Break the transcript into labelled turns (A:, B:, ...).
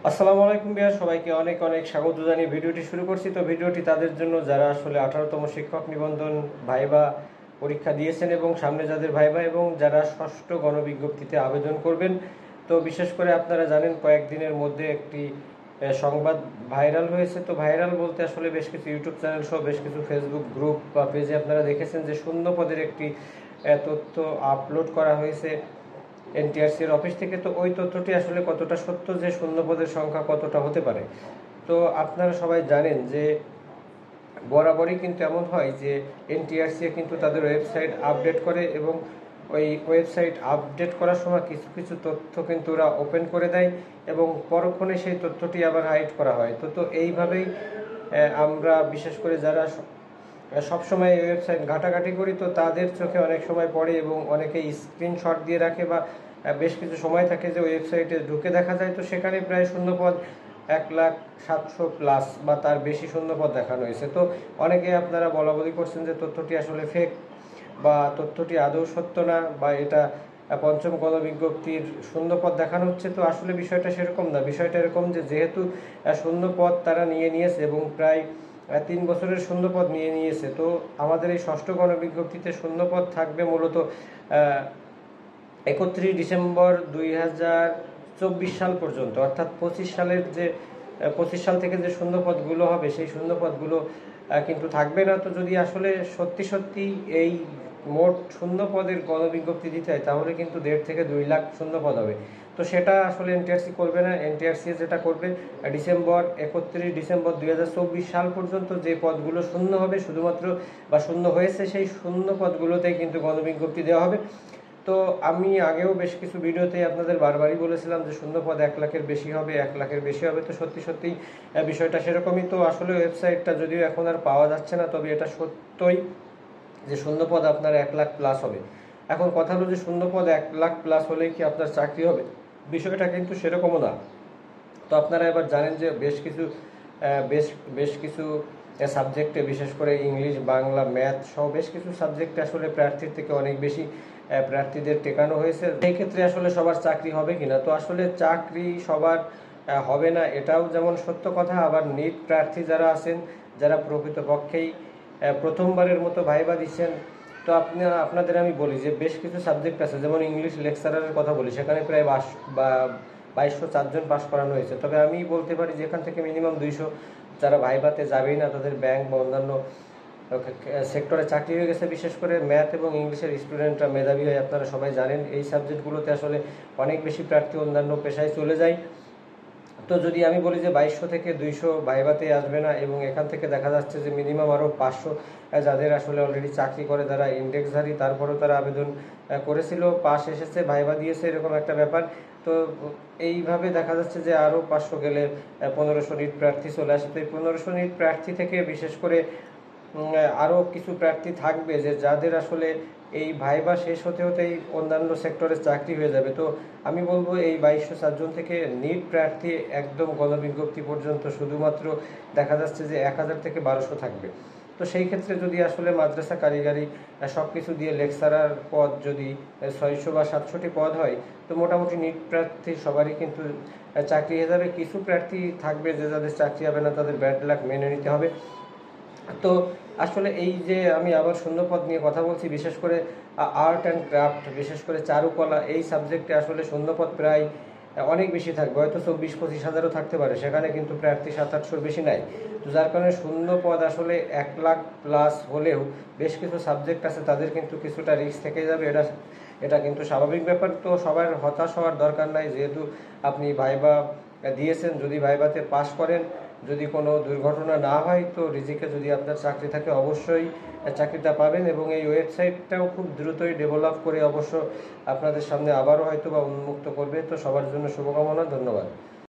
A: আসসালামু আলাইকুম বিহার, সবাইকে অনেক অনেক স্বাগত জানিয়ে ভিডিওটি শুরু করছি। তো ভিডিওটি তাদের জন্য যারা আসলে 18তম শিক্ষক নিবন্ধন ভাইবা পরীক্ষা দিয়েছেন এবং সামনে যাদের ভাইবা এবং যারা ষষ্ঠ গণবিজ্ঞপ্তিতে আবেদন করবেন। তো বিশেষ করে আপনারা জানেন কয়েকদিনের মধ্যে একটি সংবাদ ভাইরাল হয়েছে। তো ভাইরাল বলতে আসলে বেশ কিছু ইউটিউব চ্যানেল সহ বেশ কিছু ফেসবুক গ্রুপ বা পেজে আপনারা দেখেছেন যে শূন্য পদের একটি তথ্য আপলোড করা হয়েছে এনটিআরসির অফিস থেকে। তো ওই তথ্যটি আসলে কতটা সত্য, যে শূন্য পদের সংখ্যা কতটা হতে পারে। তো আপনারা সবাই জানেন যে বরাবরই কিন্তু এমন হয় যে এনটিআরসি কিন্তু তাদের ওয়েবসাইট আপডেট করে এবং ওই ওয়েবসাইট আপডেট করার সময় কিছু কিছু তথ্য কিন্তু ওরা ওপেন করে দেয় এবং পরক্ষণে সেই তথ্যটি আবার হাইড করা হয়। তো এইভাবেই আমরা বিশেষ করে যারা সবসময় এই ওয়েবসাইট ঘাটাঘাটি করি, তো তাদের চোখে অনেক সময় পড়ে এবং অনেকেই স্ক্রিনশট দিয়ে রাখে বা বেশ কিছু সময় থাকে যে ওয়েবসাইটে ঢুকে দেখা যায় তো সেখানে প্রায় শূন্যপদ 1,07,000+ বা তার বেশি শূন্যপদ দেখানো হয়েছে। তো অনেকে আপনারা বলা বলি করছেন যে তথ্যটি আসলে ফেক বা তথ্যটি আদৌ সত্য না, বা এটা পঞ্চম গণবিজ্ঞপ্তির শূন্যপদ দেখানো হচ্ছে। তো আসলে বিষয়টা সেরকম না। বিষয়টা এরকম যে যেহেতু শূন্যপদ তারা নিয়েছে এবং প্রায় 3 বছরের শূন্যপদ নিয়েছে, তো আমাদের এই ষষ্ঠ গণবিজ্ঞপ্তিতে শূন্যপদ থাকবে মূলত 31 ডিসেম্বর 2024 সাল পর্যন্ত, অর্থাৎ 25 সাল থেকে যে শূন্যপদগুলো হবে সেই শূন্যপদগুলো কিন্তু থাকবে না। তো যদি আসলে সত্যি সত্যি এই মোট শূন্যপদের গণবিজ্ঞপ্তি দিতে হয় তাহলে কিন্তু 1.5 থেকে 2 লাখ শূন্যপদ হবে। তো সেটা আসলে এনটিআরসি করবে না। এনটিআরসি যেটা করবে 31 ডিসেম্বর 2024 সাল পর্যন্ত যে পদগুলো শূন্য হবে শুধুমাত্র বা শূন্য হয়েছে সেই শূন্য পদগুলোতেই কিন্তু গণবিজ্ঞপ্তি দেওয়া হবে। তো আমি আগেও বেশ কিছু ভিডিওতে আপনাদের বারবারই বলেছিলাম যে শূন্যপদ 1 লাখের বেশি হবে, 1 লাখের বেশি হবে। তো সত্যি সত্যিই বিষয়টা সেরকমই। তো আসলে ওয়েবসাইটটা যদিও এখন আর পাওয়া যাচ্ছে না, তবে এটা সত্যই যে শূন্যপদ আপনার 1 লাখ প্লাস হবে। এখন কথা হলো যে শূন্যপদ 1 লাখ প্লাস হলেই কি আপনার চাকরি হবে? বিষয়টা কিন্তু সেরকমও না। তো আপনারা এবার জানেন যে বেশ কিছু সাবজেক্টে, বিশেষ করে ইংলিশ, বাংলা, ম্যাথ সহ বেশ কিছু সাবজেক্টে আসলে প্রার্থীর থেকে অনেক বেশি প্রার্থীদের টেকানো হয়েছে। সেই ক্ষেত্রে আসলে সবার চাকরি হবে কিনা, তো আসলে চাকরি সবার হবে না এটাও যেমন সত্য কথা, আবার নিট প্রার্থী যারা আছেন, যারা প্রকৃতপক্ষেই প্রথমবারের মতো ভাইবা দিচ্ছেন, তো আপনাদের আমি বলি যে বেশ কিছু সাবজেক্ট আছে, যেমন ইংলিশ লেকচারারের কথা বলি, সেখানে প্রায় 2204 জন পাশ করানো হয়েছে। তবে আমি বলতে পারি যে এখান থেকে মিনিমাম 200 যারা ভাইভাতে যাবেই না, তাদের ব্যাংক বা অন্যান্য সেক্টরে চাকরি হয়ে গেছে। বিশেষ করে ম্যাথ এবং ইংলিশের স্টুডেন্টরা মেধাবী হয়, আপনারা সবাই জানেন। এই সাবজেক্টগুলোতে আসলে অনেক বেশি প্রার্থী অন্যান্য পেশায় চলে যায়। তো যদি আমি বলি যে 2200 থেকে 200 ভাইভাতে আসবে না, এবং এখান থেকে দেখা যাচ্ছে যে মিনিমাম আরও 500 যাদের আসলে অলরেডি চাকরি করে, যারা ইন্ডেক্সধারী, তারপরেও তারা আবেদন করেছিল, পাস এসেছে, ভাইভা দিয়েছে, এরকম একটা ব্যাপার। তো এইভাবে দেখা যাচ্ছে যে আরও 500 গেলে 1500 নিট প্রার্থী চলে আসে। তো এই 1500 নিট প্রার্থী থেকে বিশেষ করে আরও কিছু প্রার্থী থাকবে যে যাদের আসলে এই ভাইবা শেষ হতে হতেই অন্যান্য সেক্টরে চাকরি হয়ে যাবে। তো আমি বলবো এই 2204 জন থেকে নিট প্রার্থী একদম গণবিজ্ঞপ্তি পর্যন্ত শুধুমাত্র দেখা যাচ্ছে যে 1000 থেকে 1200 থাকবে। তো সেই ক্ষেত্রে যদি আসলে মাদ্রাসা, কারিগরি সব কিছু দিয়ে লেকচারার পদ যদি 600 বা 700টি পদ হয়, তো মোটামুটি নিট প্রার্থী সবারই কিন্তু চাকরি হয়ে যাবে। কিছু প্রার্থী থাকবে যে যাদের চাকরি হবে না, তাদের ব্যাড লাক মেনে নিতে হবে। তো আসলে এই যে আমি আবার শূন্যপদ নিয়ে কথা বলছি, বিশেষ করে আর্ট অ্যান্ড ক্রাফট, বিশেষ করে চারুকলা, এই সাবজেক্টে আসলে শূন্যপদ প্রায় অনেক বেশি থাকবে, হয়তো 24-25 হাজারও থাকতে পারে। সেখানে কিন্তু প্রার্থী 700-800 বেশি নাই। তো যার কারণে শূন্যপদ আসলে 1 লাখ প্লাস হলেও বেশ কিছু সাবজেক্ট আছে তাদের কিন্তু কিছুটা রিস্ক থেকে যাবে। এটা কিন্তু স্বাভাবিক ব্যাপার। তো সবার হতাশ হওয়ার দরকার নাই, যেহেতু আপনি ভাইবা দিয়েছেন, যদি ভাইবাতে পাস করেন, যদি কোনো দুর্ঘটনা না হয়, তো রিজিকে যদি আপনার চাকরি থাকে অবশ্যই চাকরিটা পাবেন। এবং এই ওয়েবসাইটটাও খুব দ্রুতই ডেভেলপ করে অবশ্য আপনাদের সামনে আবারও হয়তো বা উন্মুক্ত করবে। তো সবার জন্য শুভকামনা, ধন্যবাদ।